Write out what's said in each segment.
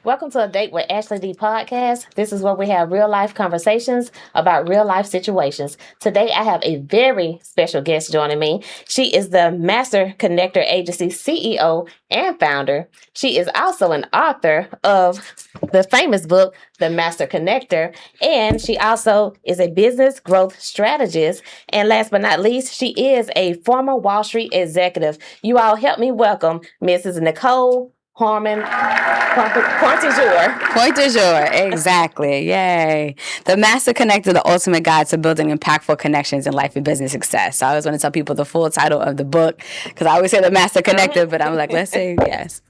Welcome to A Date with Ashley D podcast. This is where we have real life conversations about real life situations. Today, I have a very special guest joining me. She is the Master Connector Agency CEO and founder. She is also an author of the famous book, The Master Connector, and she also is a business growth strategist. And last but not least, she is a former Wall Street executive. You all help me welcome Mrs. Nicole Harmon Pointdujour. Pointdujour, exactly. Yay. The Master Connector, the ultimate guide to building impactful connections in life and business success. So I always want to tell people the full title of the book because I always say the Master Connector, but I'm like, let's say yes.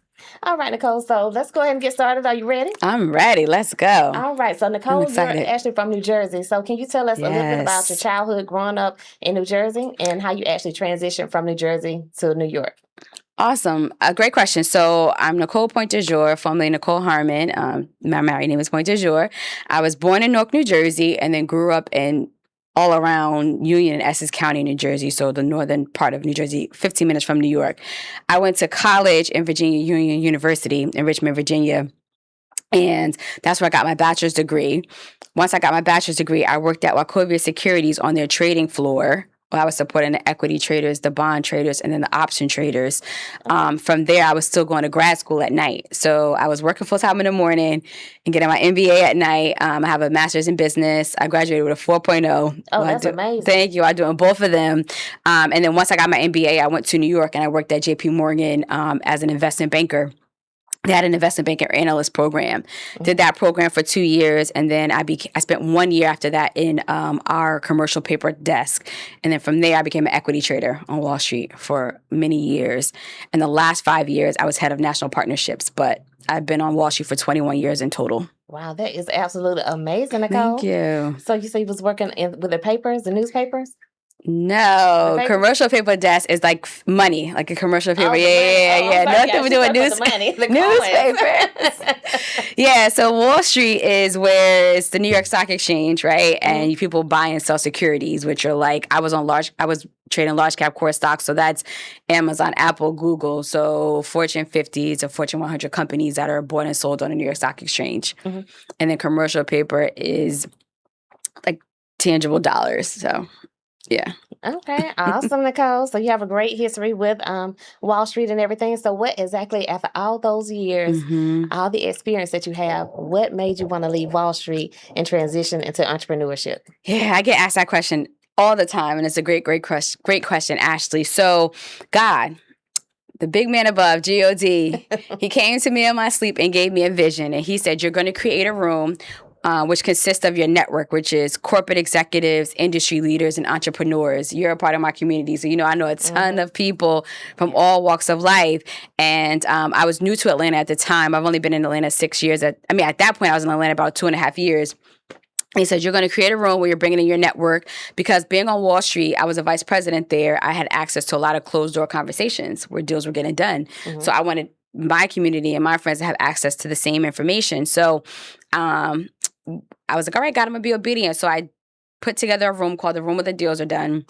All right, Nicole. So let's go ahead and get started. Are you ready? I'm ready. Let's go. All right. So, Nicole, you're actually from New Jersey. So, can you tell us a little bit about your childhood growing up in New Jersey and how you actually transitioned from New Jersey to New York? Awesome. A great question. So I'm Nicole Pointdujour, formerly Nicole Harmon. My married name is Pointdujour. I was born in Newark, New Jersey, and then grew up in all around Union and Essex County, New Jersey, so the northern part of New Jersey, 15 minutes from New York. I went to college in Virginia Union University in Richmond, Virginia, and that's where I got my bachelor's degree. Once I got my bachelor's degree, I worked at Wachovia Securities on their trading floor. I was supporting the equity traders, the bond traders, and then the option traders. From there, I was still going to grad school at night. So I was working full time in the morning and getting my MBA at night. I have a master's in business. I graduated with a 4.0. Oh, that's amazing. Thank you. I'm doing both of them. And then once I got my MBA, I went to New York and I worked at JP Morgan as an investment banker. They had an investment banker analyst program. Did that program for 2 years, and then I spent 1 year after that in our commercial paper desk. And then from there, I became an equity trader on Wall Street for many years. And the last 5 years, I was head of national partnerships, but I've been on Wall Street for 21 years in total. Wow, that is absolutely amazing, Nicole. Thank you. So you say you was working with the papers, the newspapers? No, commercial paper desk is like money, like a commercial paper. Yeah. Nothing to do with newspapers. Yeah, so Wall Street is where it's the New York Stock Exchange, right? And people buy and sell securities, which are like I was trading large cap core stocks, so that's Amazon, Apple, Google, so Fortune 50 to Fortune 100 companies that are bought and sold on the New York Stock Exchange. And then commercial paper is like tangible dollars, so. Yeah. Okay. Awesome, Nicole. So you have a great history with Wall Street and everything. So what exactly, after all those years, all the experience that you have, what made you want to leave Wall Street and transition into entrepreneurship? Yeah, I get asked that question all the time, and it's a great question, Ashley. So God, the big man above, G-O-D, he came to me in my sleep and gave me a vision. And he said, you're going to create a room which consists of your network, which is corporate executives, industry leaders, and entrepreneurs. You're a part of my community. So, I know a ton of people from all walks of life. And I was new to Atlanta at the time. I've only been in Atlanta 6 years. At that point, I was in Atlanta about 2.5 years. He said, you're going to create a room where you're bringing in your network, because being on Wall Street, I was a vice president there. I had access to a lot of closed door conversations where deals were getting done. So I wanted my community and my friends to have access to the same information. So I was like, all right, God, I'm going to be obedient. So I put together a room called the Room Where the Deals Are Done.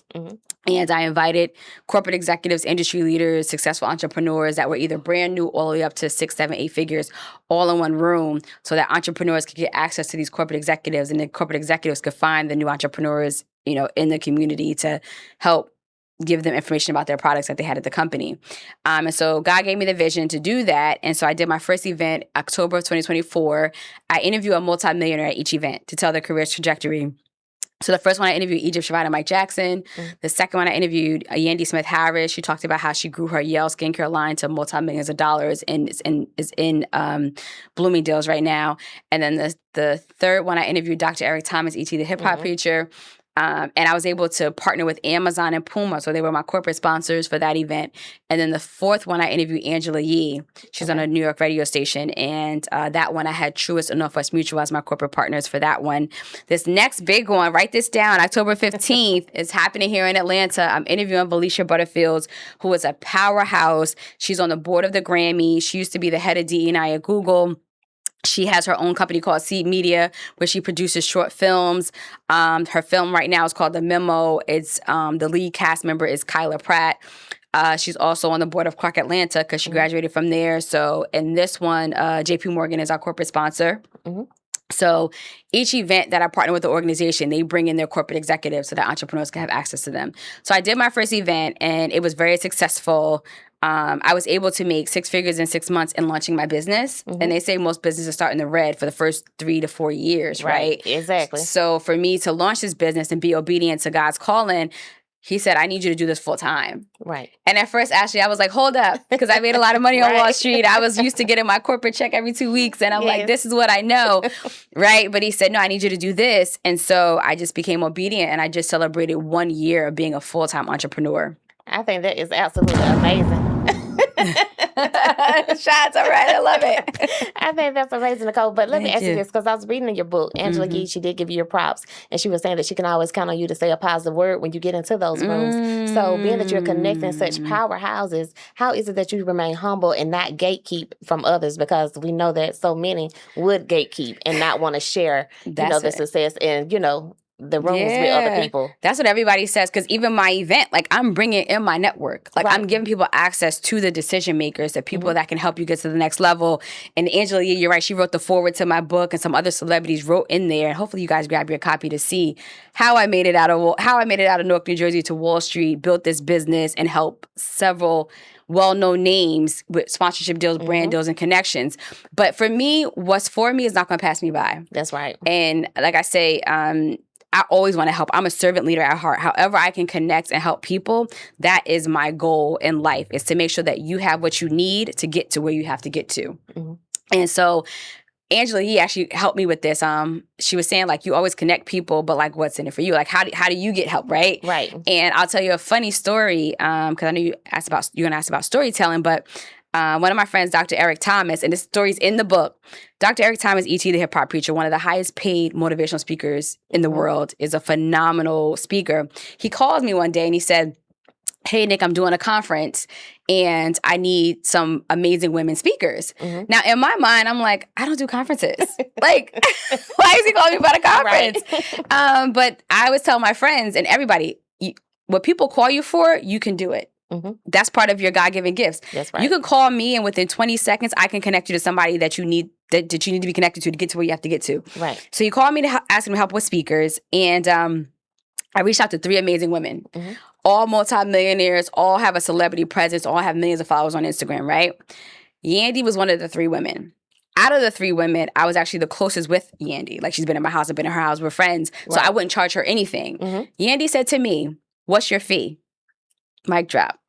And I invited corporate executives, industry leaders, successful entrepreneurs that were either brand new all the way up to 6, 7, 8 figures, all in one room, so that entrepreneurs could get access to these corporate executives, and the corporate executives could find the new entrepreneurs, in the community to help give them information about their products that they had at the company. And so God gave me the vision to do that. And so I did my first event, October of 2024. I interviewed a multimillionaire at each event to tell their career trajectory. So the first one I interviewed, Egypt Shavada Mike Jackson. The second one I interviewed, Yandy Smith Harris. She talked about how she grew her Yale skincare line to multi-millions of dollars and is in Bloomingdale's right now. And then the third one I interviewed, Dr. Eric Thomas, E.T. the hip hop preacher. And I was able to partner with Amazon and Puma. So they were my corporate sponsors for that event. And then the fourth one, I interviewed Angela Yee. She's on a New York radio station. And that one, I had Truist and Northwest Mutual as my corporate partners for that one. This next big one, write this down, October 15th, is happening here in Atlanta. I'm interviewing Felicia Butterfields, who is a powerhouse. She's on the board of the Grammy. She used to be the head of D&I at Google. She has her own company called Seed Media, where she produces short films. Her film right now is called The Memo. It's the lead cast member is Kyla Pratt. She's also on the board of Clark Atlanta because she graduated from there. So, and this one, JP Morgan is our corporate sponsor. Mm-hmm. So each event that I partner with the organization, they bring in their corporate executives so that entrepreneurs can have access to them. So I did my first event and it was very successful. I was able to make 6 figures in 6 months in launching my business. Mm-hmm. And they say most businesses start in the red for the first 3 to 4 years, right? Exactly. So for me to launch this business and be obedient to God's calling, he said, I need you to do this full time. Right. And at first, Ashley, I was like, hold up, because I made a lot of money on Right. Wall Street. I was used to getting my corporate check every 2 weeks. And I'm like, this is what I know. Right. But he said, no, I need you to do this. And so I just became obedient and I just celebrated 1 year of being a full-time entrepreneur. I think that is absolutely amazing. Shots, all right, I love it. I think that's amazing, Nicole. But let me Thank ask you you. this, because I was reading in your book, Angela Yee, she did give you your props, and she was saying that she can always count on you to say a positive word when you get into those rooms. So being that you're connecting such powerhouses, how is it that you remain humble and not gatekeep from others? Because we know that so many would gatekeep and not want to share, the success and, the rooms with other people. That's what everybody says. Because even my event, like I'm bringing in my network. Like I'm giving people access to the decision makers, the people that can help you get to the next level. And Angela Yee, you're right. She wrote the foreword to my book, and some other celebrities wrote in there. And hopefully you guys grab your copy to see how I made it out of Newark, New Jersey to Wall Street, built this business, and helped several well-known names with sponsorship deals, brand deals, and connections. But for me, what's for me is not going to pass me by. That's right. And like I say, I always want to help. I'm a servant leader at heart. However I can connect and help people, that is my goal in life, is to make sure that you have what you need to get to where you have to get to. Mm-hmm. And so Angela Yee actually helped me with this. She was saying, like, you always connect people, but like, what's in it for you? Like, how do you get help, right? Right. And I'll tell you a funny story, because I know you're going to ask about storytelling, but one of my friends, Dr. Eric Thomas, and this story's in the book. Dr. Eric Thomas, E.T. the Hip Hop Preacher, one of the highest paid motivational speakers in the world, is a phenomenal speaker. He called me one day and he said, hey, Nick, I'm doing a conference and I need some amazing women speakers. Mm-hmm. Now, in my mind, I'm like, I don't do conferences. Like, why is he calling me about a conference? Right. But I always tell my friends and everybody, what people call you for, you can do it. Mm-hmm. That's part of your God-given gifts. That's right. You can call me and within 20 seconds, I can connect you to somebody that you need that you need to be connected to get to where you have to get to. Right. So you called me to ask me to help with speakers. And I reached out to 3 amazing women, all multimillionaires, all have a celebrity presence, all have millions of followers on Instagram, right? Yandy was one of the 3 women. Out of the 3 women, I was actually the closest with Yandy. Like, she's been in my house, I've been in her house, we're friends. Right. So I wouldn't charge her anything. Mm-hmm. Yandy said to me, what's your fee? Mic drop.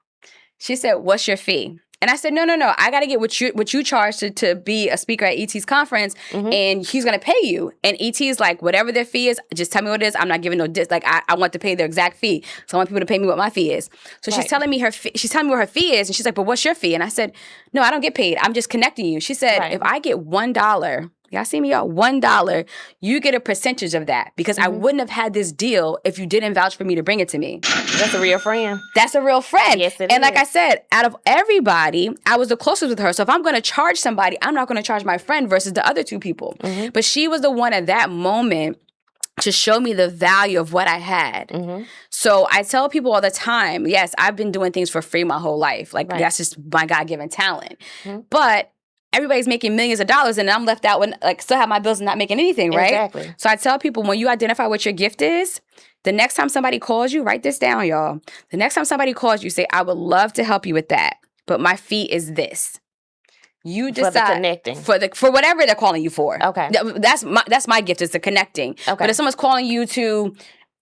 She said, what's your fee? And I said, no. I got to get what you charge to be a speaker at ET's conference, and he's going to pay you. And ET is like, whatever their fee is, just tell me what it is. I'm not giving no like I want to pay their exact fee. So I want people to pay me what my fee is. So she's telling me she's telling me what her fee is, and she's like, but what's your fee? And I said, no, I don't get paid. I'm just connecting you. She said, if I get $1, y'all see me, y'all? $1, you get a percentage of that, because I wouldn't have had this deal if you didn't vouch for me to bring it to me. That's a real friend. That's a real friend. Yes, it and is. Like I said, out of everybody, I was the closest with her. So if I'm going to charge somebody, I'm not going to charge my friend versus the other 2 people. Mm-hmm. But she was the one at that moment to show me the value of what I had. Mm-hmm. So I tell people all the time, yes, I've been doing things for free my whole life. Like, that's just my God-given talent. Mm-hmm. But everybody's making millions of dollars and I'm left out when, like, still have my bills and not making anything, right? Exactly. So I tell people, when you identify what your gift is, the next time somebody calls you, write this down, y'all. The next time somebody calls you, say, I would love to help you with that, but my fee is this. You decide for the connecting. For whatever they're calling you for. Okay. That's my gift, is the connecting. Okay. But if someone's calling you to,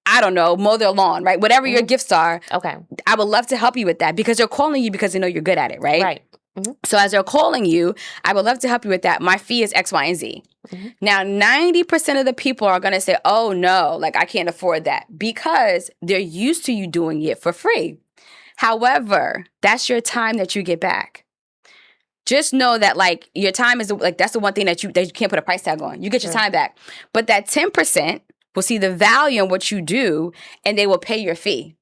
I don't know, mow their lawn, right? Whatever your gifts are. Okay. I would love to help you with that, because they're calling you because they know you're good at it, right? Right. Mm-hmm. So as they're calling you, I would love to help you with that. My fee is X, Y, and Z. Mm-hmm. Now, 90% of the people are going to say, oh, no, like, I can't afford that, because they're used to you doing it for free. However, that's your time that you get back. Just know that, like, your time is, like, that's the one thing that you can't put a price tag on. You get your time back. But that 10% will see the value in what you do, and they will pay your fee.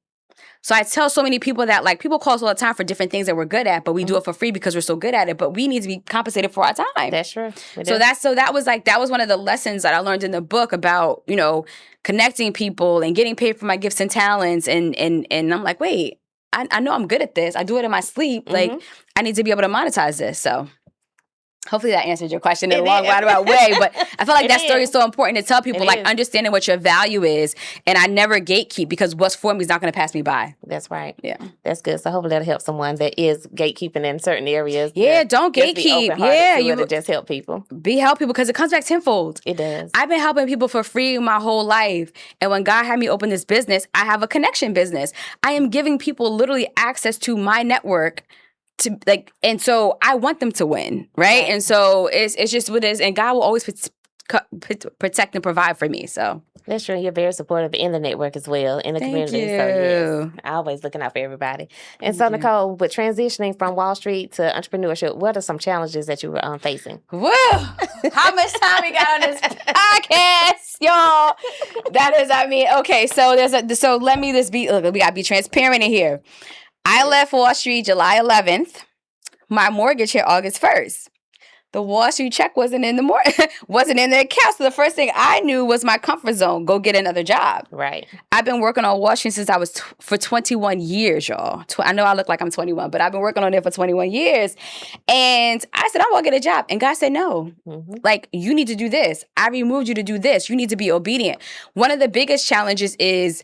So I tell so many people that, like, people call us all the time for different things that we're good at, but we do it for free because we're so good at it. But we need to be compensated for our time. That's true. So that was one of the lessons that I learned in the book about, connecting people and getting paid for my gifts and talents. And I'm like, wait, I know I'm good at this. I do it in my sleep. Like, I need to be able to monetize this. So hopefully that answered your question in a long, roundabout way. But I feel like that story is so important to tell people, like, understanding what your value is. And I never gatekeep, because what's for me is not going to pass me by. That's right. Yeah. That's good. So hopefully that'll help someone that is gatekeeping in certain areas. Yeah, don't gatekeep. Yeah, you to just help people. Help people, because it comes back tenfold. It does. I've been helping people for free my whole life. And when God had me open this business, I have a connection business. I am giving people literally access to my network. And so I want them to win, right? And so it's just what it is, and God will always protect and provide for me. So that's true. You're very supportive in the network as well, in the community. You. So yes, always looking out for everybody. And so Nicole, with transitioning from Wall Street to entrepreneurship, what are some challenges that you were facing? Woo! How much time we got on this podcast, y'all? Okay. So let me just we gotta be transparent in here. I left Wall Street July 11th. My mortgage hit August 1st. The Wall Street check wasn't in the account. So the first thing I knew was my comfort zone. Go get another job. Right. I've been working on Wall Street since I was for 21 years, y'all. I know I look like I'm 21, but I've been working on it for 21 years. And I said, I want to get a job. And God said, no. Like, you need to do this. I removed you to do this. You need to be obedient. One of the biggest challenges is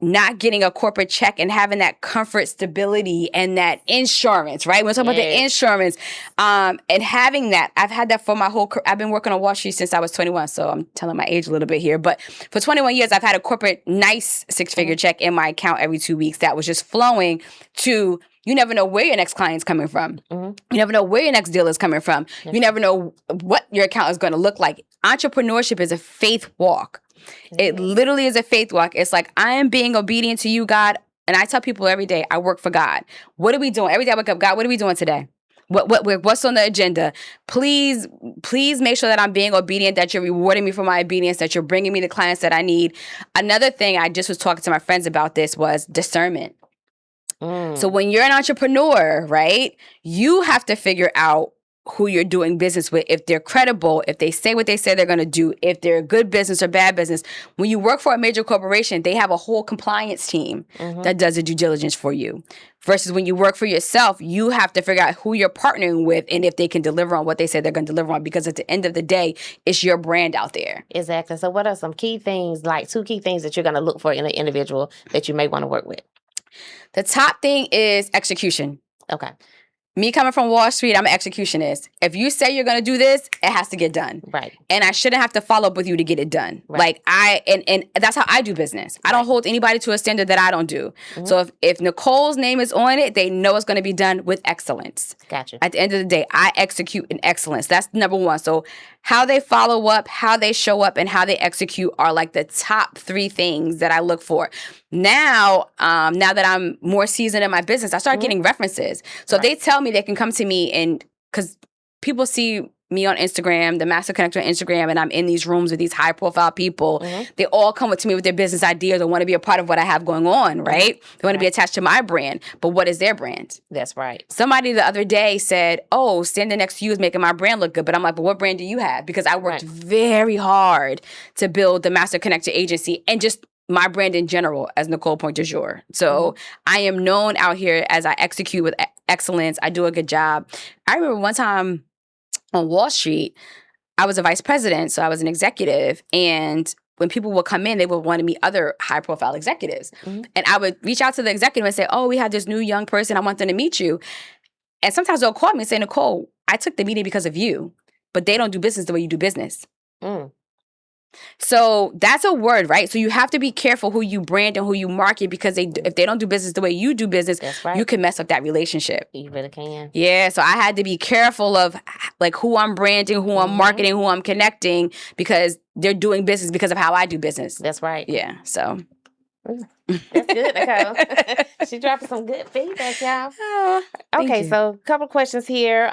not getting a corporate check and having that comfort, stability, and that insurance, right? We're talking about the insurance, and having that. I've had that for my whole career. I've been working on Wall Street since I was 21, so I'm telling my age a little bit here. But for 21 years, I've had a corporate, nice six-figure check in my account every 2 weeks that was just flowing to. You never know where your next client's coming from. You never know where your next deal is coming from. You never know what your account is going to look like. Entrepreneurship is a faith walk. It literally is a faith walk. It's like, I am being obedient to you, God. And I tell people every day, I work for God. What are we doing? Every day I wake up, God, what are we doing today? What's on the agenda? Please make sure that I'm being obedient, that you're rewarding me for my obedience, that you're bringing me the clients that I need. Another thing, I just was talking to my friends about this, was discernment. So when you're an entrepreneur, right, you have to figure out who you're doing business with, if they're credible, if they say what they say they're going to do, if they're good business or bad business. When you work for a major corporation, they have a whole compliance team that does the due diligence for you. Versus when you work for yourself, you have to figure out who you're partnering with and if they can deliver on what they say they're going to deliver on, because at the end of the day, it's your brand out there. Exactly. So what are some key things, like 2 key things that you're going to look for in an individual that you may want to work with? The top thing is execution. Okay. Me coming from Wall Street, I'm an executionist. If you say you're going to do this, it has to get done. Right. And I shouldn't have to follow up with you to get it done. Right. Like and that's how I do business. I don't hold anybody to a standard that I don't do. So if Nicole's name is on it, they know it's going to be done with excellence. Gotcha. At the end of the day, I execute in excellence. That's number one. So how they follow up, how they show up, and how they execute are like the top 3 things that I look for. Now that I'm more seasoned in my business, I start getting references. So if they tell me, they can come to me, and because people see me on Instagram, the Master Connector on Instagram, and I'm in these rooms with these high profile people. They all come to me with their business ideas or want to be a part of what I have going on, right? They want to be attached to my brand. But what is their brand? That's right. Somebody the other day said, oh, standing next to you is making my brand look good. But I'm like, but what brand do you have? Because I worked very hard to build the Master Connector agency and just my brand in general as Nicole Pointdujour. So I am known out here as I execute with excellence. I do a good job. I remember one time on Wall Street, I was a vice president, so I was an executive. And when people would come in, they would want to meet other high-profile executives. And I would reach out to the executive and say, oh, we have this new young person. I want them to meet you. And sometimes they'll call me and say, Nicole, I took the meeting because of you, but they don't do business the way you do business. So that's a word, right? So you have to be careful who you brand and who you market, because if they don't do business the way you do business, you can mess up that relationship. You really can. Yeah, so I had to be careful of like who I'm branding, who I'm marketing, who I'm connecting, because they're doing business because of how I do business. That's right. Yeah, so. That's good, Nicole. She dropping some good feedback, y'all. Okay, you. so a couple questions here.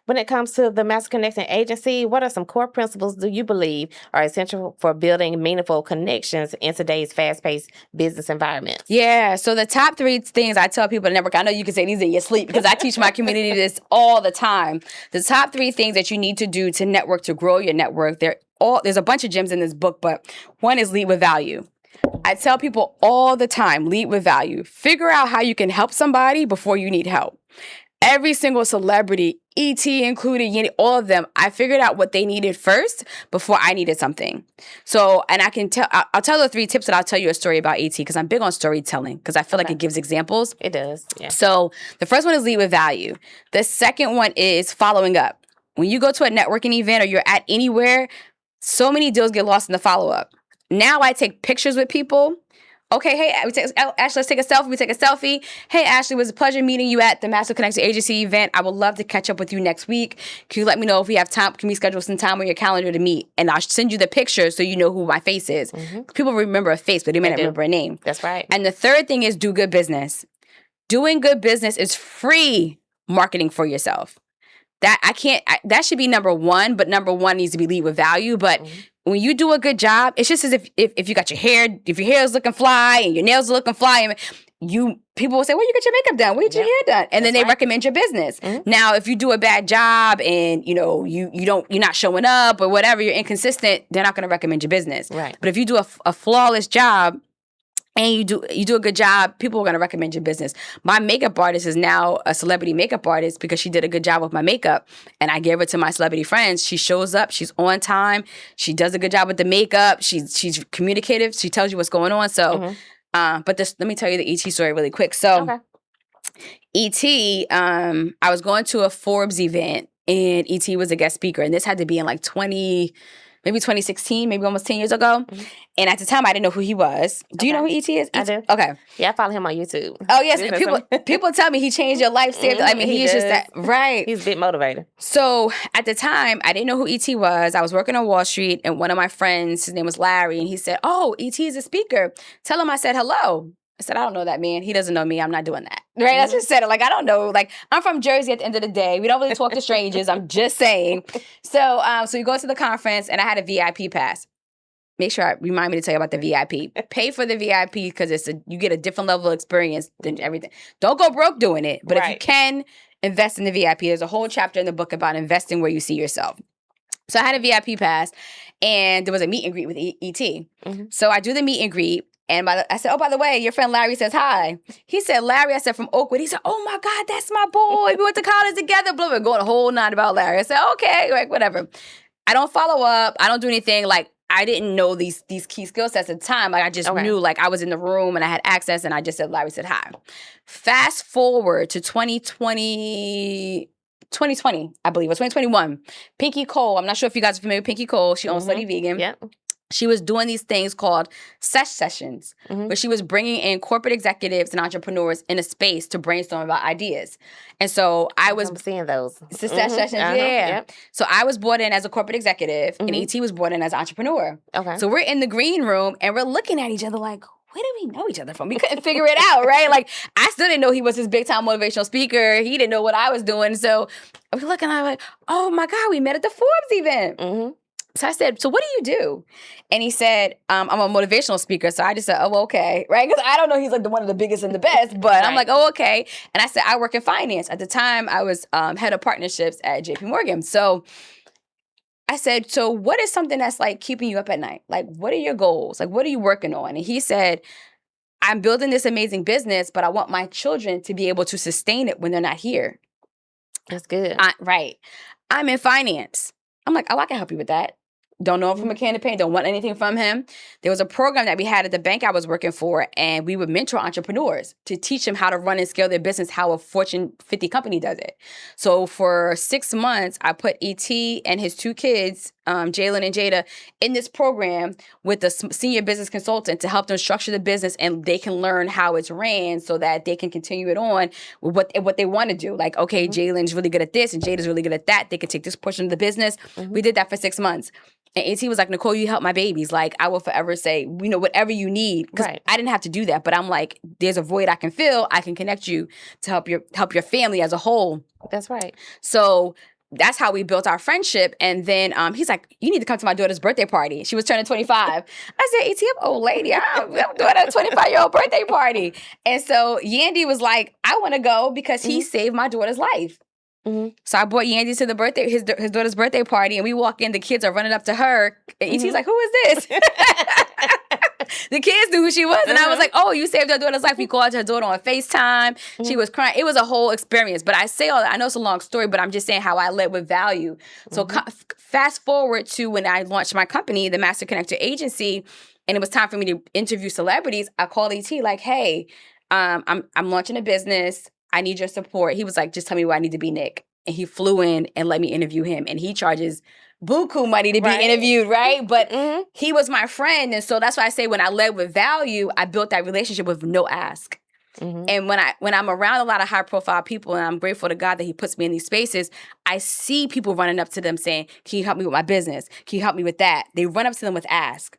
When it comes to the Master Connection Agency, what are some core principles do you believe are essential for building meaningful connections in today's fast-paced business environment? Yeah, so the top 3 things I tell people to network, I know you can say these in your sleep because I teach my community this all the time. The top 3 things that you need to do to network, to grow your network, there's a bunch of gems in this book, but one is lead with value. I tell people all the time, lead with value. Figure out how you can help somebody before you need help. Every single celebrity, E.T. included, all of them, I figured out what they needed first before I needed something. So, and I'll tell the 3 tips, and I'll tell you a story about E.T. because I'm big on storytelling because I feel like it gives examples. It does, yeah. So the first one is lead with value. The second one is following up. When you go to a networking event or you're at anywhere, so many deals get lost in the follow-up. Now I take pictures with people. Okay, hey, Ashley, let's take a selfie. We take a selfie. Hey, Ashley, it was a pleasure meeting you at the Master Connector Agency event. I would love to catch up with you next week. Can you let me know if we have time? Can we schedule some time on your calendar to meet? And I'll send you the picture so you know who my face is. People remember a face, but they may not remember a name. That's right. And the third thing is do good business. Doing good business is free marketing for yourself. That should be number one, but number one needs to be lead with value. But when you do a good job, it's just as if you got your hair is looking fly and your nails are looking fly, and people will say, "Well, you got your makeup done, where did your hair done?" And then they recommend your business. Now, if you do a bad job and you're not showing up or whatever, you're inconsistent, they're not going to recommend your business. Right. But if you do a flawless job, and you do a good job, people are going to recommend your business. My makeup artist is now a celebrity makeup artist because she did a good job with my makeup. And I gave it to my celebrity friends. She shows up. She's on time. She does a good job with the makeup. She's communicative. She tells you what's going on. So, but let me tell you the E.T. story really quick. So, E.T., I was going to a Forbes event and E.T. was a guest speaker. And this had to be in like 2016, maybe almost 10 years ago. And at the time, I didn't know who he was. Do you know who E.T. is? I do. Okay. Yeah, I follow him on YouTube. Oh, yes. People tell me he changed your life. I mean, he is just that. Right. He's a bit motivated. So at the time, I didn't know who E.T. was. I was working on Wall Street, and one of my friends, his name was Larry, and he said, "Oh, E.T. is a speaker. Tell him I said hello." I said, "I don't know that man. He doesn't know me. I'm not doing that." Right? I just said it. Like, I don't know. Like, I'm from Jersey at the end of the day. We don't really talk to strangers. I'm just saying. So you go to the conference, and I had a VIP pass. Make sure I remind me to tell you about the VIP. Pay for the VIP because you get a different level of experience than everything. Don't go broke doing it. But if you can, invest in the VIP. There's a whole chapter in the book about investing where you see yourself. So I had a VIP pass, and there was a meet and greet with E.T. So I do the meet and greet. And I said, "Oh, by the way, your friend Larry says hi." He said, "Larry," I said, "from Oakwood." He said, "Oh my God, that's my boy. We went to college together." Blah, blah, going a whole night about Larry. I said, "Okay, like whatever." I don't follow up. I don't do anything. Like, I didn't know these key skill sets at the time. Like, I just knew, like, I was in the room and I had access, and I just said, Larry said hi. Fast forward to 2020, I believe, or 2021. Pinky Cole, I'm not sure if you guys are familiar with Pinky Cole. She owns Slutty Vegan. Yep. She was doing these things called sessions, where she was bringing in corporate executives and entrepreneurs in a space to brainstorm about ideas. And so I was seeing those sessions, yeah. Yep. So I was brought in as a corporate executive, and E.T. was brought in as an entrepreneur. Okay. So we're in the green room, and we're looking at each other like, where do we know each other from? We couldn't figure it out, right? Like, I still didn't know he was this big-time motivational speaker. He didn't know what I was doing. So I was looking, I'm like, oh, my God, we met at the Forbes event. So I said, "So what do you do?" And he said, "I'm a motivational speaker." So I just said, "Oh, okay." Right? Because I don't know he's like one of the biggest and the best, but I'm like, "Oh, okay." And I said, "I work in finance." At the time, I was head of partnerships at JP Morgan. So I said, "So what is something that's like keeping you up at night? Like, what are your goals? Like, what are you working on?" And he said, "I'm building this amazing business, but I want my children to be able to sustain it when they're not here." That's good. Right. I'm in finance. I'm like, "Oh, I can help you with that." Don't know him from a can of paint. Don't want anything from him. There was a program that we had at the bank I was working for, and we would mentor entrepreneurs to teach them how to run and scale their business, how a Fortune 50 company does it. So for 6 months, I put E.T. and his 2 kids, Jalen and Jada, in this program with a senior business consultant to help them structure the business, and they can learn how it's ran so that they can continue it on with what they want to do. Like, okay, Jalen's really good at this, and Jada's really good at that. They can take this portion of the business. We did that for 6 months. And A.T. was like, "Nicole, you help my babies. Like, I will forever say, whatever you need." Because I didn't have to do that. But I'm like, there's a void I can fill. I can connect you to help your family as a whole. That's right. So that's how we built our friendship. And then he's like, "You need to come to my daughter's birthday party." She was turning 25. I said, "E.T., I'm old lady. I'm doing a 25-year-old birthday party." And so Yandy was like, "I want to go because he saved my daughter's life." So I brought Yandy to the his daughter's birthday party, and we walk in. The kids are running up to her, and E.T.'s like, "Who is this?" The kids knew who she was. And I was like, oh, you saved her daughter's life. We called her daughter on FaceTime. She was crying. It was a whole experience. But I say all that. I know it's a long story, but I'm just saying how I led with value. So fast forward to when I launched my company, the Master Connector Agency, and it was time for me to interview celebrities. I called ET like, hey, I'm launching a business. I need your support. He was like, just tell me where I need to be, Nick. And he flew in and let me interview him. And he charges buku money to be interviewed, right? But he was my friend. And so that's why I say when I led with value, I built that relationship with no ask. And when I'm around a lot of high profile people, and I'm grateful to God that he puts me in these spaces, I see people running up to them saying, can you help me with my business? Can you help me with that? They run up to them with ask.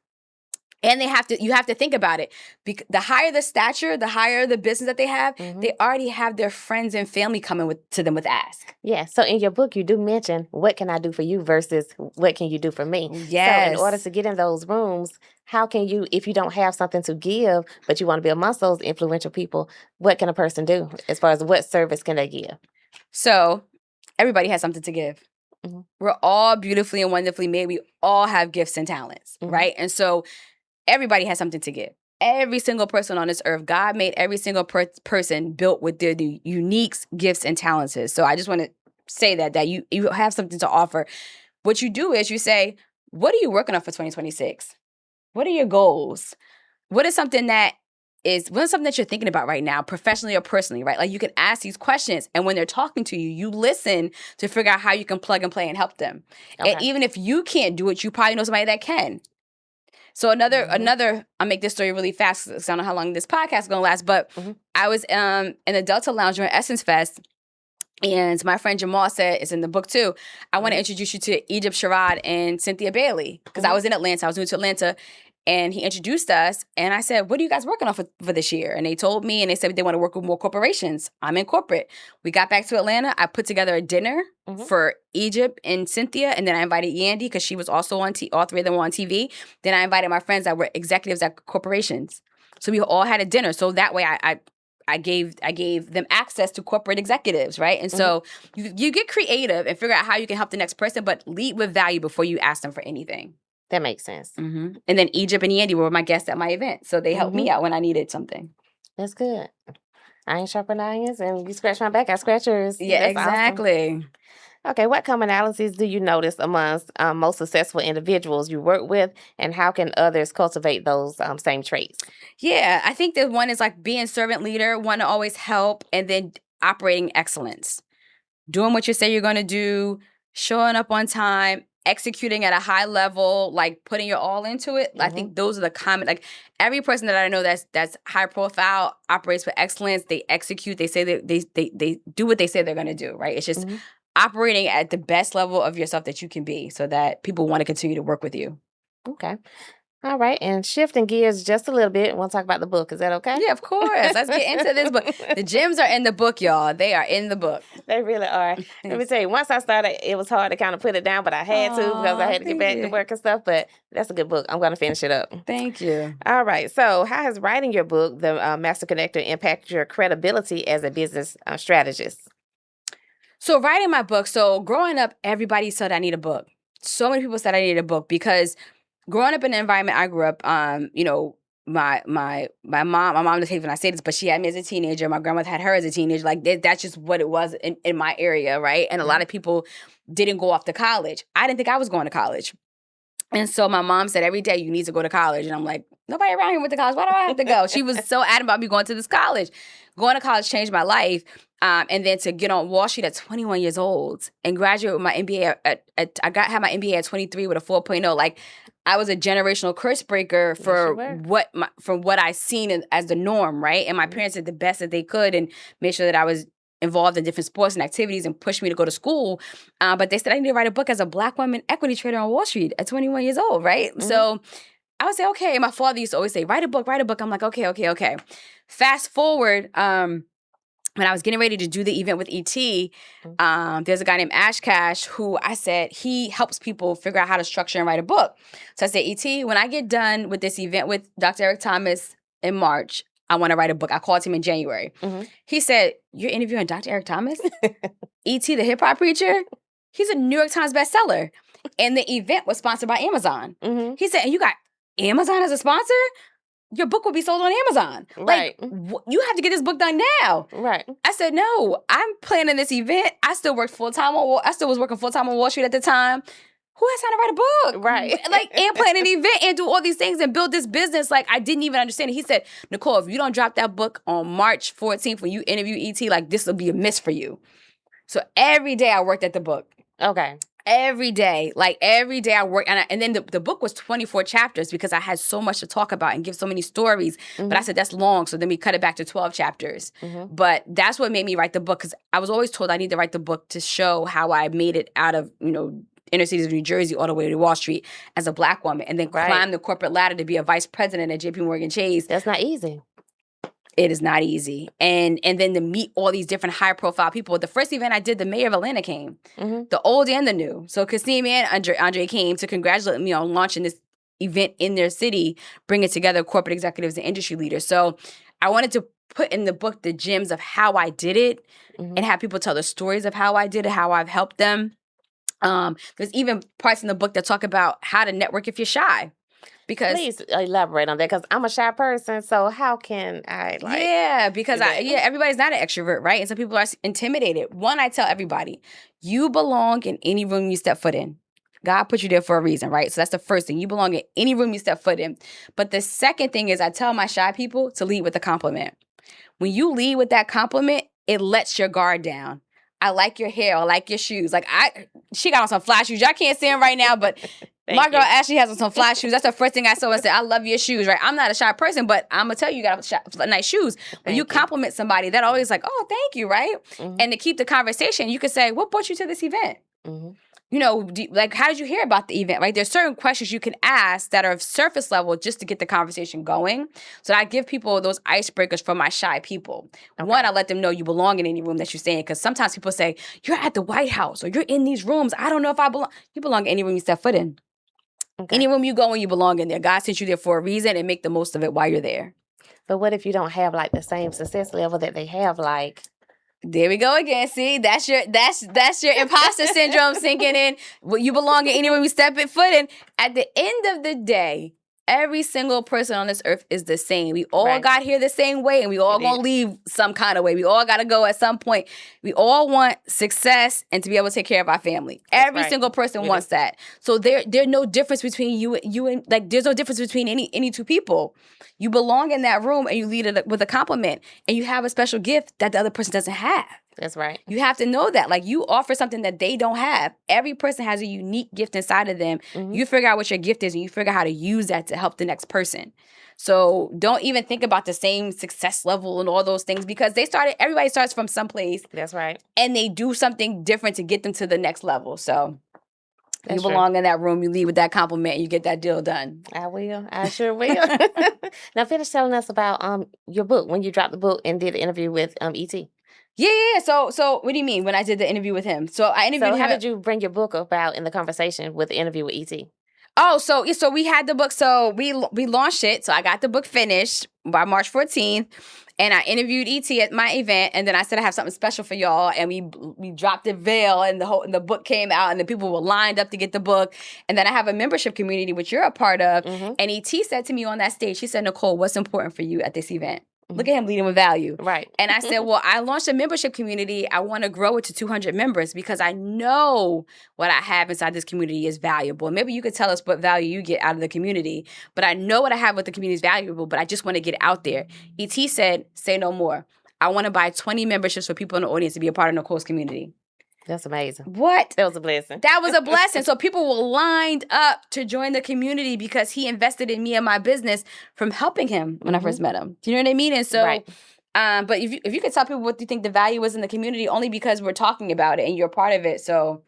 And you have to think about it. The higher the stature, the higher the business that they have, they already have their friends and family coming to them with ask. Yeah. So in your book, you do mention what can I do for you versus what can you do for me. Yes. So in order to get in those rooms, how can you, if you don't have something to give, but you want to be amongst those influential people, what can a person do as far as what service can they give? So everybody has something to give. We're all beautifully and wonderfully made. We all have gifts and talents, right? And so everybody has something to give. Every single person on this earth, God made every single person built with their unique gifts and talents. So I just want to say that you have something to offer. What you do is you say, what are you working on for 2026? What are your goals? What is something that you're thinking about right now, professionally or personally, right? Like you can ask these questions, and when they're talking to you, you listen to figure out how you can plug and play and help them. And even if you can't do it, you probably know somebody that can. So another, I'll make this story really fast because I don't know how long this podcast is going to last, but I was in the Delta Lounge during Essence Fest, and my friend Jamal said, it's in the book too, I want to introduce you to Egypt Sherrod and Cynthia Bailey, because I was in Atlanta. I was moving to Atlanta, and he introduced us, and I said, what are you guys working on for this year? And they told me, and they said they want to work with more corporations. I'm in corporate. We got back to Atlanta. I put together a dinner for Egypt and Cynthia, and then I invited Yandy because she was also on all three of them were on TV. Then I invited my friends that were executives at corporations. So we all had a dinner. So that way I gave them access to corporate executives, right? And so you get creative and figure out how you can help the next person, but lead with value before you ask them for anything. That makes sense. And then Egypt and Yandy were my guests at my event. So they helped me out when I needed something. That's good. Iron sharpen irons, and you scratch my back, I scratch yours. Yeah, That's exactly. Awesome. Okay, what commonalities do you notice amongst most successful individuals you work with, and how can others cultivate those same traits? Yeah, I think that one is like being servant leader, want to always help, and then operating excellence. Doing what you say you're going to do, showing up on time, executing at a high level, like putting your all into it. I think those are the common, like every person that I know that's high profile operates with excellence. They execute. They say that they do what they say they're going to do, right? It's just operating at the best level of yourself that you can be so that people want to continue to work with you. Okay. All right. And shifting gears just a little bit, we'll talk about the book. Is that okay? Yeah, of course. Let's get into this book. The gems are in the book, y'all. They are in the book. They really are. Let me tell you, once I started, it was hard to kind of put it down, but I had to because I had to get back to work and stuff. But that's a good book. I'm going to finish it up. Thank you. All right. So how has writing your book, The Master Connector, impacted your credibility as a business strategist? So writing my book, growing up, everybody said I need a book. So many people said I needed a book because growing up in the environment I grew up, my mom just hates when I say this, but she had me as a teenager. My grandmother had her as a teenager. Like that's just what it was in my area, right? And a lot of people didn't go off to college. I didn't think I was going to college. And so my mom said, every day you need to go to college. And I'm like, nobody around here went to college. Why do I have to go? She was so adamant about me going to this college. Going to college changed my life. And then to get on Wall Street at 21 years old and graduate with my MBA had my MBA at 23 with a 4.0. Like I was a generational curse breaker for from what I seen as the norm, right? And my parents did the best that they could and made sure that I was involved in different sports and activities and pushed me to go to school. But they said I need to write a book as a Black woman equity trader on Wall Street at 21 years old, right? So I would say, okay. My father used to always say, write a book. I'm like, okay. Fast forward, when I was getting ready to do the event with ET, there's a guy named Ash Cash who I said, he helps people figure out how to structure and write a book. So I said, ET, when I get done with this event with Dr. Eric Thomas in March, I want to write a book. I called him in January. He said, you're interviewing Dr. Eric Thomas? E.T., the hip-hop preacher? He's a New York Times bestseller. And the event was sponsored by Amazon. He said, and you got Amazon as a sponsor? your book will be sold on Amazon. Right. You have to get this book done now. Right. I said, no, I'm planning this event. I still worked full-time I still was working full-time on Wall Street at the time. Who has time to write a book? Right. And plan an event and do all these things and build this business. I didn't even understand it. He said, Nicole, if you don't drop that book on March 14th when you interview ET, this will be a miss for you. So every day I worked at the book. Okay. Every day I worked. And then the book was 24 chapters because I had so much to talk about and give so many stories. Mm-hmm. But I said, that's long. So then we cut it back to 12 chapters. Mm-hmm. But that's what made me write the book, because I was always told I need to write the book to show how I made it out of, inner cities of New Jersey all the way to Wall Street as a Black woman, and then climb the corporate ladder to be a vice president at JP Morgan Chase. That's not easy. It is not easy. And then to meet all these different high profile people. The first event I did, the mayor of Atlanta came, the old and the new. So Kasim and Andre came to congratulate me on launching this event in their city, bringing together corporate executives and industry leaders. So I wanted to put in the book the gems of how I did it and have people tell the stories of how I did it, how I've helped them. There's even parts in the book that talk about how to network if you're shy. Because please elaborate on that, because I'm a shy person. So how can I everybody's not an extrovert, right? And some people are intimidated. One, I tell everybody, you belong in any room you step foot in. God put you there for a reason, right? So that's the first thing. You belong in any room you step foot in. But the second thing is, I tell my shy people to lead with a compliment. When you lead with that compliment, it lets your guard down. I like your hair. I like your shoes. She got on some fly shoes. Y'all can't see them right now, but my girl Ashley has on some fly shoes. That's the first thing I saw. I said, I love your shoes, right? I'm not a shy person, but I'm going to tell you, you got nice shoes. When you compliment somebody, that always oh, thank you, right? Mm-hmm. And to keep the conversation, you could say, what brought you to this event? Mm-hmm. How did you hear about the event, right? There's certain questions you can ask that are surface level just to get the conversation going. So I give people those icebreakers for my shy people. Okay. One, I let them know you belong in any room that you're staying, because sometimes people say, you're at the White House or you're in these rooms. I don't know if I belong. You belong in any room you step foot in. Okay. Any room you go in, you belong in there. God sent you there for a reason, and make the most of it while you're there. But what if you don't have the same success level that they have? There we go again. See, that's your imposter syndrome sinking in. Well, you belong in any room you step foot in. At the end of the day, every single person on this earth is the same. We all got here the same way, and we all gonna leave some kind of way. We all gotta go at some point. We all want success and to be able to take care of our family. Every single person wants that. So there's no difference between you and there's no difference between any two people. You belong in that room, and you lead it with a compliment, and you have a special gift that the other person doesn't have. That's right. You have to know that. You offer something that they don't have. Every person has a unique gift inside of them. Mm-hmm. You figure out what your gift is, and you figure out how to use that to help the next person. So don't even think about the same success level and all those things, because everybody starts from someplace. That's right. And they do something different to get them to the next level. So you belong in that room, you leave with that compliment, and you get that deal done. I will. I sure will. Now finish telling us about your book, when you dropped the book and did the interview with E.T. Yeah. So what do you mean when I did the interview with him? So I interviewed him. How did you bring your book about in the conversation with the interview with E.T.? Oh, so we had the book. So we launched it. So I got the book finished by March 14th. And I interviewed E.T. at my event, and then I said I have something special for y'all, and we dropped the veil, and the book came out, and the people were lined up to get the book. And then I have a membership community, which you're a part of. Mm-hmm. And E.T. said to me on that stage, she said, Nicole, what's important for you at this event? Look at him leading with value. Right. And I said, well, I launched a membership community. I want to grow it to 200 members because I know what I have inside this community is valuable. And maybe you could tell us what value you get out of the community. But I know what I have with the community is valuable, but I just want to get it out there. E.T. said, say no more. I want to buy 20 memberships for people in the audience to be a part of Nicole's community. That's amazing. What? That was a blessing. That was a blessing. So people were lined up to join the community because he invested in me and my business from helping him when I first met him. Do you know what I mean? And so, but if you could tell people what you think the value is in the community, only because we're talking about it and you're a part of it. So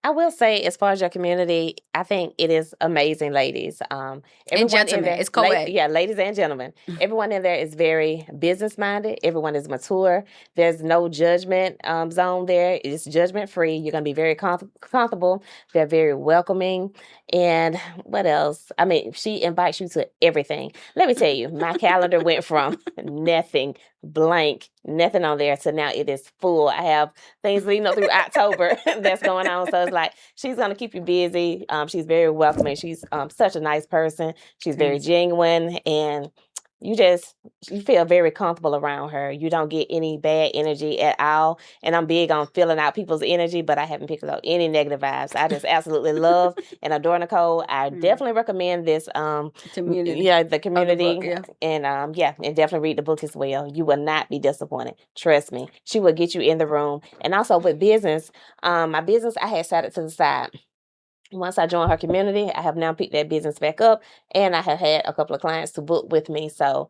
I will say, as far as your community, I think it is amazing, ladies. And gentlemen, it's co-ed. Ladies and gentlemen. Everyone in there is very business-minded. Everyone is mature. There's no judgment zone there. It's judgment-free. You're going to be very comfortable. They're very welcoming. And what else? I mean, she invites you to everything. Let me tell you, my calendar went from nothing, blank, nothing on there, to now it is full. I have things leading up through October that's going on. So it's she's going to keep you busy. She's very welcoming. She's such a nice person. She's very genuine. And you feel very comfortable around her. You don't get any bad energy at all. And I'm big on filling out people's energy, but I haven't picked up any negative vibes. I just absolutely love and adore Nicole. I definitely recommend this Community. yeah, the Of the community. book, yeah. And yeah, and definitely read the book as well. You will not be disappointed. Trust me. She will get you in the room. And also with business, my business I had set it to the side. Once I joined her community, I have now picked that business back up, and I have had a couple of clients to book with me. So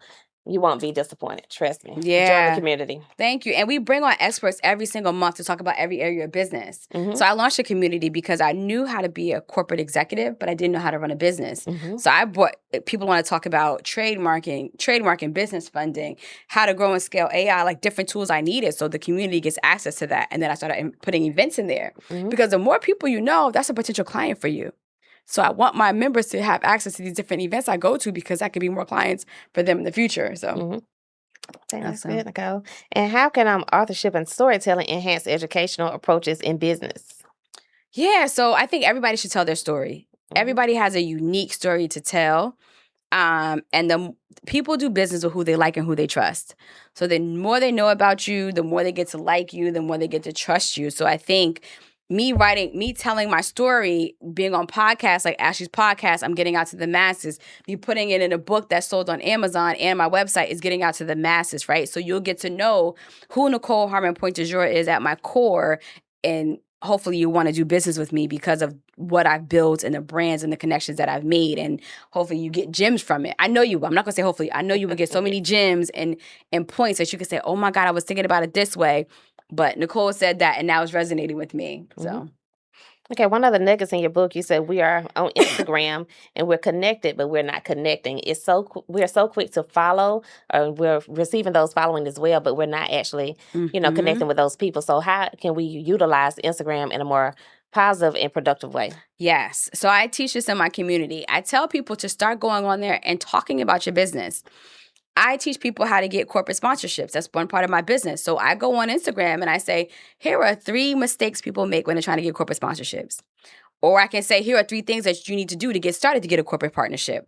you won't be disappointed. Trust me. Join the Yeah. community. Thank you. And we bring on experts every single month to talk about every area of business. Mhm. So I launched a community because I knew how to be a corporate executive, but I didn't know how to run a business. Mhm. So I brought people want to talk about trademarking, business funding, how to grow and scale AI, like different tools I needed. So the community gets access to that. And then I started putting events in there Mhm. because the more people you know, that's a potential client for you. So I want my members to have access to these different events I go to because that could be more clients for them in the future. So Mhm. Okay, that's awesome. good, Nicole. And how can authorship and storytelling enhance educational approaches in business? Yeah, so I think everybody should tell their story. Mhm. Everybody has a unique story to tell. And people do business with who they like and who they trust. So the more they know about you, the more they get to like you, the more they get to trust you. So I think me telling my story, being on podcasts like Ashley's podcast, I'm getting out to the masses. Me putting it in a book that's sold on Amazon and my website is getting out to the masses, right? So you'll get to know who Nicole Harmon Pointdujour is at my core, and hopefully you want to do business with me because of what I've built and the brands and the connections that I've made, and hopefully you get gems from it. I know you will. I'm not gonna say hopefully. I know you will get so many gems and points that you can say, oh my God, I was thinking about it this way. But Nicole said that, and now it's resonating with me. So Okay, one of the nuggets in your book, you said we are on Instagram and we're connected, but we're not connecting. We're so quick to follow, or we're receiving those following as well, but we're not actually, Mhm. connecting with those people. So how can we utilize Instagram in a more positive and productive way? Yes. So I teach this in my community. I tell people to start going on there and talking about your business. I teach people how to get corporate sponsorships. That's one part of my business. So I go on Instagram and I say, here are 3 mistakes people make when they're trying to get corporate sponsorships. Or I can say, here are 3 things that you need to do to get started to get a corporate partnership.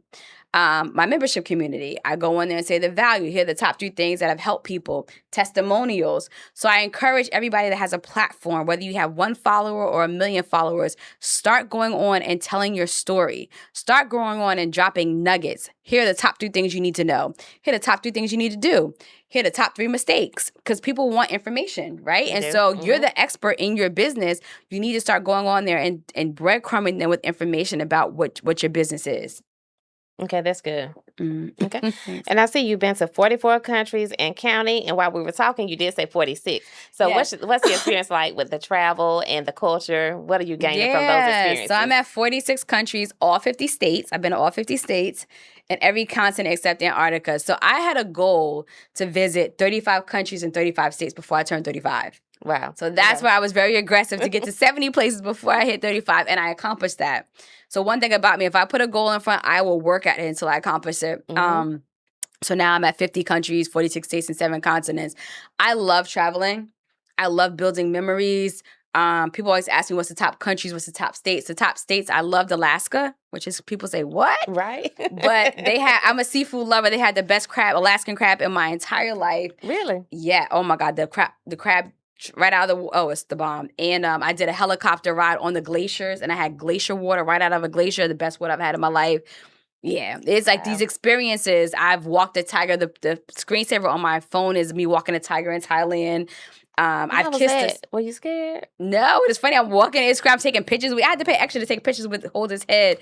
My membership community, I go in there and say the value. Here are the top 3 things that have helped people, testimonials. So I encourage everybody that has a platform, whether you have 1 follower or 1 million followers, start going on and telling your story. Start going on and dropping nuggets. Here are the top 3 things you need to know. Here are the top 3 things you need to do. Here are the top 3 mistakes, because people want information, right? They And do. so you're the expert in your business. You need to start going on there and breadcrumbing them with information about what your business is. Okay, that's good. Mm. Okay. And I see you've been to 44 countries and counting. And while we were talking, you did say 46. So Yes. what's the experience like with the travel and the culture? What are you gaining from those experiences? So I'm at 46 countries, all 50 states. I've been to all 50 states and every continent except Antarctica. So I had a goal to visit 35 countries and 35 states before I turned 35. Wow. So that's where I was very aggressive to get to 70 places before I hit 35, and I accomplished that. So one thing about me, if I put a goal in front, I will work at it until I accomplish it. So now I'm at 50 countries, 46 states, and 7 continents. I love traveling. I love building memories. People always ask me what's the top countries, what's the top states. The top states, I loved Alaska, which is people say, what? Right. But I'm a seafood lover. They had the best Alaskan crab in my entire life. Really? Yeah. Oh my God. The crab right out of it's the bomb. And I did a helicopter ride on the glaciers, and I had glacier water right out of a glacier, the best water I've had in my life. Yeah, it's like these experiences. I've walked a tiger. The screensaver on my phone is me walking a tiger in Thailand. I've kissed. Were you scared? No, it's funny. I'm walking in I'm taking pictures. I had to pay extra to take pictures with hold his head.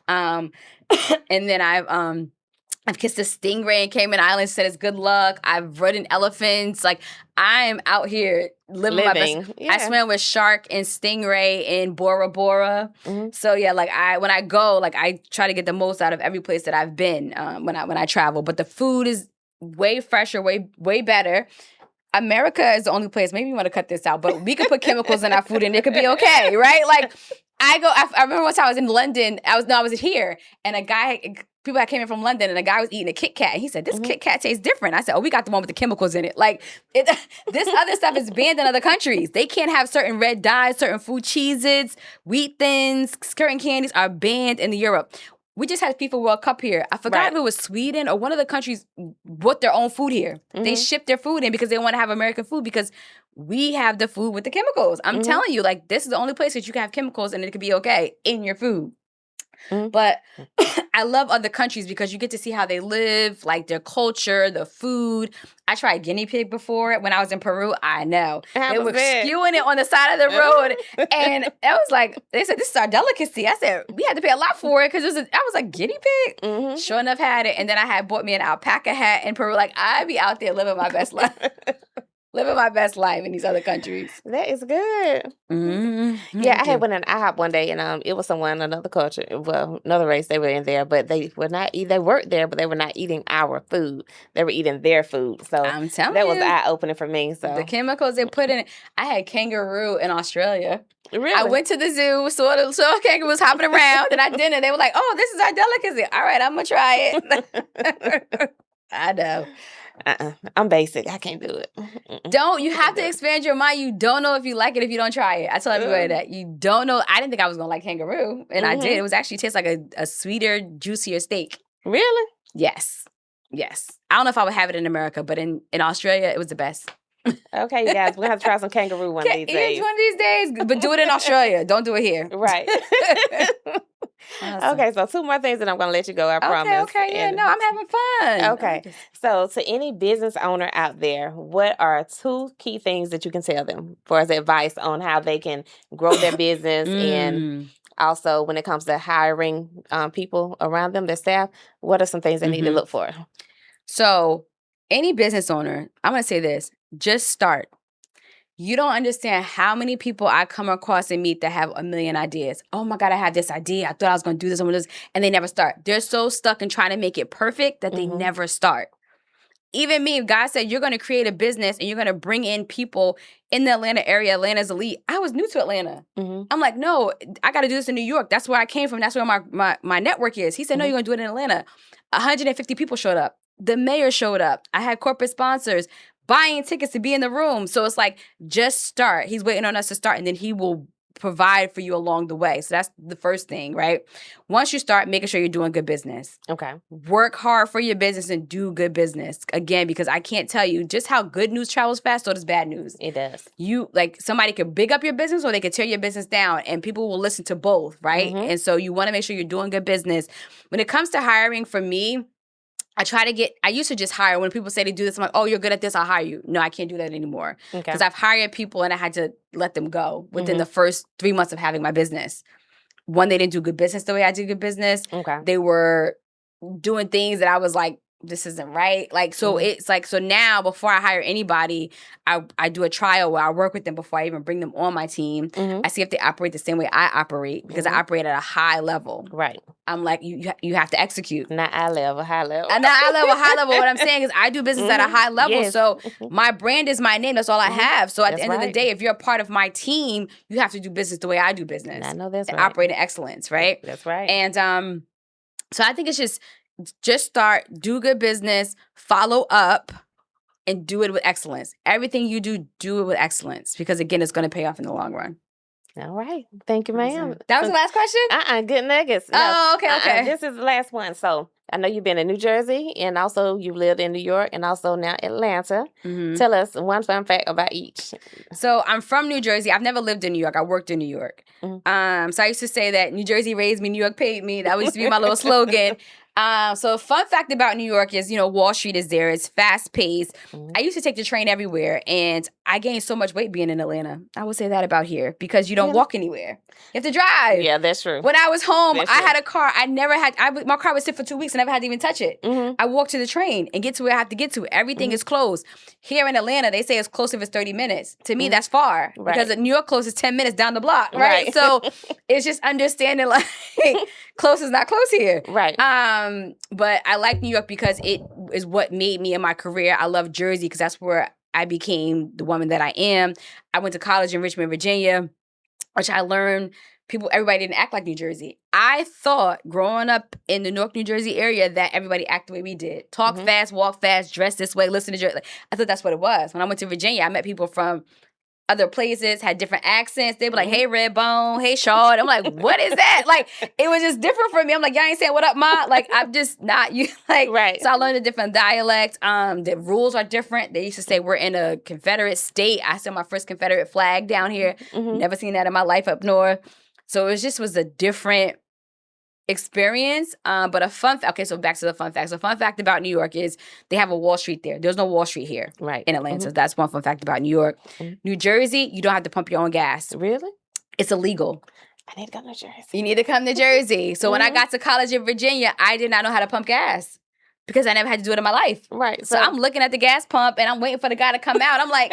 And then I've kissed a stingray in Cayman Islands, said it's good luck. I've ridden elephants. Like, I'm out here living my best. Yeah. I swam with shark and stingray in Bora Bora. So yeah, like when I go, like I try to get the most out of every place that I've been when I travel. But the food is way fresher, way better. America is the only place. Maybe you want to cut this out, but we could put chemicals in our food and it could be okay, right? Like I remember one time I was in London. I was here, and people that came in from London, and a guy was eating a Kit Kat, and he said, "This Kit Kat tastes different." I said, "Oh, we got the one with the chemicals in it. Like this other stuff is banned in other countries. They can't have certain red dyes, certain food cheeses, wheat thins, certain candies are banned in Europe." We just had FIFA World Cup here. I forgot if it was Sweden or one of the countries brought their own food here. They shipped their food in because they want to have American food because we have the food with the chemicals. I'm telling you, like, this is the only place that you can have chemicals and it could be okay in your food. But I love other countries because you get to see how they live, like their culture, the food. I tried guinea pig before when I was in Peru. I know. They were skewing it on the side of the road. And I was like, they said, this is our delicacy. I said, we had to pay a lot for it because I was like, guinea pig? Sure enough, had it. And then I had bought me an alpaca hat in Peru. Like, I be out there living my best life. Living my best life in these other countries. That is good. Yeah, I had one in IHOP one day, and it was someone, another culture, well, another race. They were in there, but they were not. They worked there, but they were not eating our food. They were eating their food. So I'm telling that you, was eye opening for me. So the chemicals they put in. I had kangaroo in Australia. Really? I went to the zoo, saw kangaroos hopping around, and I didn't. They were like, "Oh, this is our delicacy. All right, I'm gonna try it." I know. I'm basic. I can't do it. You have to expand your mind. You don't know if you like it if you don't try it. I tell everybody that. You don't know. I didn't think I was going to like kangaroo, and I did. It was actually tastes like a sweeter, juicier steak. Really? Yes. I don't know if I would have it in America, but in Australia, it was the best. Okay, you guys, we're going to have to try some kangaroo one of these days. One of these days, but do it in Australia. Don't do it here. Right. Awesome. Okay, so 2 more things and I'm going to let you go, I promise. Okay, yeah, no, I'm having fun. Okay, so to any business owner out there, what are 2 key things that you can tell them for as advice on how they can grow their business and also when it comes to hiring people around them, their staff, what are some things they need to look for? So any business owner, I'm going to say this, just start. You don't understand how many people I come across and meet that have a million ideas. Oh my God, I had this idea. I thought I was going to do this and this, and they never start. They're so stuck in trying to make it perfect that they never start. Even me, if God said you're going to create a business and you're going to bring in people in the Atlanta area, Atlanta's elite. I was new to Atlanta. I'm like, no, I got to do this in New York. That's where I came from. That's where my network is. He said, no, you're going to do it in Atlanta. 150 people showed up. The mayor showed up. I had corporate sponsors buying tickets to be in the room. So it's like, just start. He's waiting on us to start, and then he will provide for you along the way. So that's the first thing, right? Once you start, making sure you're doing good business. Okay. Work hard for your business and do good business. Again, because I can't tell you just how good news travels fast, so does bad news. It does. Somebody could big up your business or they could tear your business down, and people will listen to both, right? And so you want to make sure you're doing good business. When it comes to hiring, for me, I used to just hire. When people say they do this, I'm like, oh, you're good at this, I'll hire you. No, I can't do that anymore. Because I've hired people and I had to let them go within the first 3 months of having my business. One, they didn't do good business the way I did good business. They were doing things that I was like, this isn't right. Like, so it's like, so now before I hire anybody, I do a trial where I work with them before I even bring them on my team. I see if they operate the same way I operate, because I operate at a high level. Right. I'm like, you have to execute. Not eye level, high level. Not eye level, high level. What I'm saying is I do business at a high level. Yes. So my brand is my name. That's all I have. So at the end of the day, if you're a part of my team, you have to do business the way I do business. I know that's right. Operate in excellence, right? That's right. And so I think it's just start, do good business, follow up, and do it with excellence. Everything you do it with excellence, because again, it's going to pay off in the long run. All right. Thank you, ma'am. That was the last question? Good nuggets. No, oh, okay. This is the last one. So I know you've been in New Jersey, and also you lived in New York, and also now Atlanta. Tell us one fun fact about each. So I'm from New Jersey. I've never lived in New York. I worked in New York. So I used to say that New Jersey raised me, New York paid me. That used to be my little slogan. So a fun fact about New York is, Wall Street is there. It's fast paced. I used to take the train everywhere, and I gained so much weight being in Atlanta. I would say that about here, because you don't walk anywhere. You have to drive. Yeah, that's true. When I was home, I had a car. My car would sit for 2 weeks and I never had to even touch it. I walked to the train and get to where I have to get to. Everything is close. Here in Atlanta, they say it's close if it's 30 minutes. To me, that's far. Right. Because New York close is 10 minutes down the block, right? So it's just understanding, like, close is not close here. Right. But I like New York because it is what made me in my career. I love Jersey because that's where I became the woman that I am. I went to college in Richmond, Virginia, which I learned everybody didn't act like New Jersey. I thought growing up in the Newark, New Jersey area that everybody acted the way we did. Talk fast, walk fast, dress this way, listen to Jersey. I thought that's what it was. When I went to Virginia, I met people from other places, had different accents. They'd be like, hey, Redbone, hey, Shawd. I'm like, what is that? Like, it was just different for me. I'm like, y'all ain't saying what up, ma? Like, I'm just not you. Like, Right. So I learned a different dialect. The rules are different. They used to say we're in a Confederate state. I saw my first Confederate flag down here. Never seen that in my life up north. So it was a different experience, but a fun fact. Okay, so back to the fun fact. So fun fact about New York is they have a Wall Street there. There's no Wall Street here in Atlanta. That's one fun fact about New York. New Jersey, you don't have to pump your own gas. Really? It's illegal. I need to come to Jersey. You need to come to Jersey. So when I got to college in Virginia, I did not know how to pump gas because I never had to do it in my life. Right. So I'm looking at the gas pump and I'm waiting for the guy to come out. I'm like,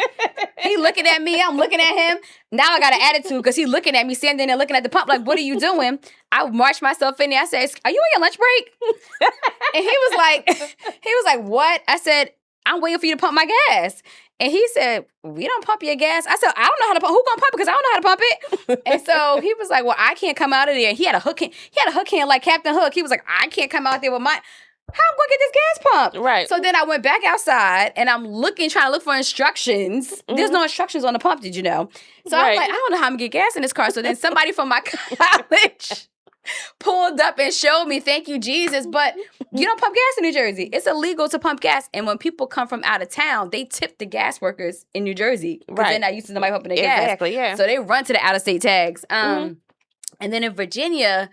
he looking at me. I'm looking at him. Now I got an attitude because he's looking at me, standing there looking at the pump like, what are you doing? I marched myself in there. I said, are you on your lunch break? And he was like, what? I said, I'm waiting for you to pump my gas. And he said, we don't pump your gas. I said, I don't know how to pump. Who gonna pump it? Because I don't know how to pump it. And so he was like, well, I can't come out of there. He had a hook hand like Captain Hook. He was like, I can't come out there with my... How am I gonna get this gas pump? Right. So then I went back outside and I'm trying to look for instructions. There's no instructions on the pump, did you know? So I'm like, I don't know how I'm gonna get gas in this car. So then somebody from my college pulled up and showed me, thank you, Jesus. But you don't pump gas in New Jersey. It's illegal to pump gas. And when people come from out of town, they tip the gas workers in New Jersey. Because they're not used to somebody pumping their gas. Exactly, yeah. So they run to the out-of-state tags. And then in Virginia,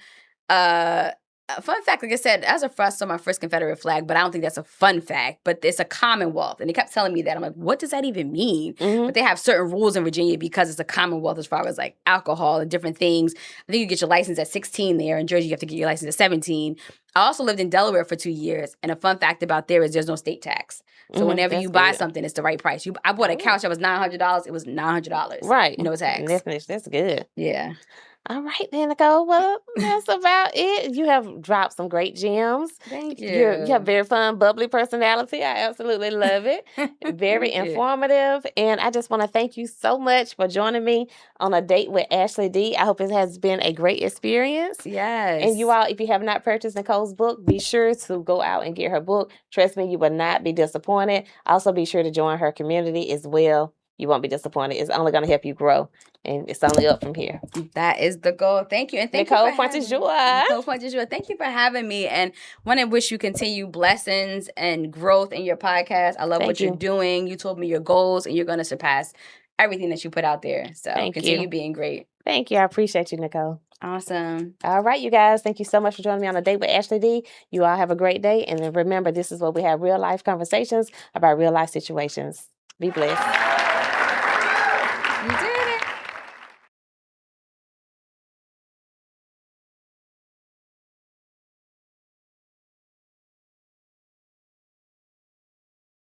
a fun fact, like I said, as a first, so my first Confederate flag, but I don't think that's a fun fact, but it's a Commonwealth. And they kept telling me that. I'm like, what does that even mean? But they have certain rules in Virginia because it's a Commonwealth as far as like alcohol and different things. I think you get your license at 16 there. In Jersey, you have to get your license at 17. I also lived in Delaware for 2 years. And a fun fact about there is there's no state tax. So whenever you buy something, it's the right price. I bought a couch that was $900. It was $900. Right. No tax. That's good. Yeah. All right, then, Nicole. Well, that's about it. You have dropped some great gems. Thank you. You have very fun, bubbly personality. I absolutely love it. Very informative. And I just want to thank you so much for joining me on a date with Ashley D. I hope it has been a great experience. Yes. And you all, if you have not purchased Nicole's book, be sure to go out and get her book. Trust me, you will not be disappointed. Also, be sure to join her community as well. You won't be disappointed. It's only going to help you grow. And it's only up from here. That is the goal. Thank you. And thank Nicole you for Pointdujour. Nicole Pointdujour. Thank you for having me. And want to wish you continued blessings and growth in your podcast. I love what you're doing. You told me your goals and you're going to surpass everything that you put out there. So continue being great. Thank you. I appreciate you, Nicole. Awesome. All right, you guys. Thank you so much for joining me on a date with Ashley D. You all have a great day. And then remember, this is where we have real life conversations about real life situations. Be blessed. You do.